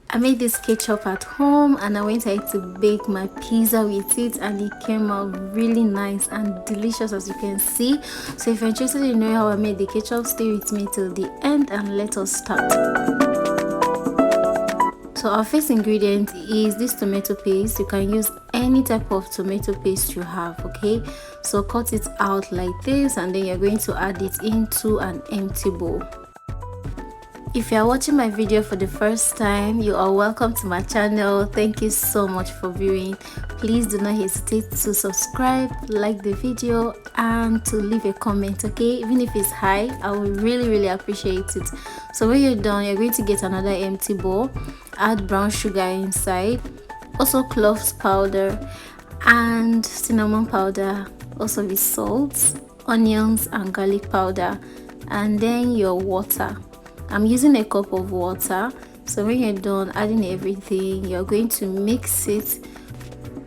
I made this ketchup at home and I went ahead to bake my pizza with it, and it came out really nice and delicious, as you can see. So if you're interested in knowing how I made the ketchup, stay with me till the end and let us start. So our first ingredient is this tomato paste. You can use any type of tomato paste you have, okay? So cut it out like this, and then you're going to add it into an empty bowl. If you are watching my video for the first time, you are welcome to my channel. Thank you so much for viewing. Please do not hesitate to subscribe, like the video, and to leave a comment, okay? Even if it's high, I will really appreciate it. So when you're done, you're going to get another empty bowl, add brown sugar inside, also cloves powder and cinnamon powder, also with salt, onions and garlic powder, and then your water. I'm using a cup of water. So when you're done adding everything, you're going to mix it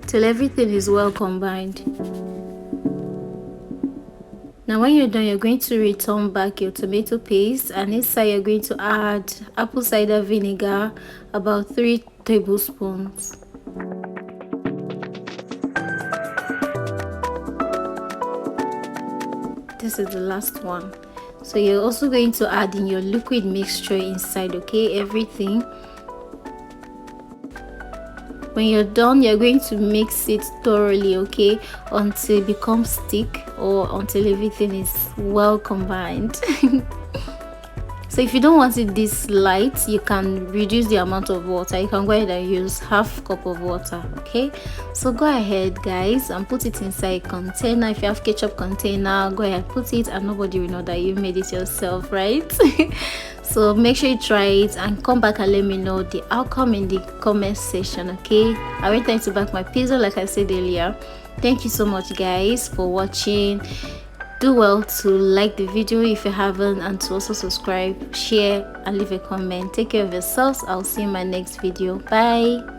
till everything is well combined. Now when you're done, you're going to return back your tomato paste, and inside you're going to add apple cider vinegar, about 3 tablespoons. This is the last one. So you're also going to add in your liquid mixture inside, okay? Everything. When you're done, you're going to mix it thoroughly, okay, until it becomes thick or until everything is well combined. So if you don't want it this light, you can reduce the amount of water. You can go ahead and use half cup of water, okay? So go ahead guys and put it inside a container. If you have ketchup container, go ahead, put it, and nobody will know that you made it yourself, right? So make sure you try it and come back and let me know the outcome in the comment section, okay? I went time to bake my pizza like I said earlier. Thank you so much guys for watching. Do well to like the video if you haven't, and to also subscribe, share and leave a comment. Take care of yourselves. I'll see you in my next video. Bye.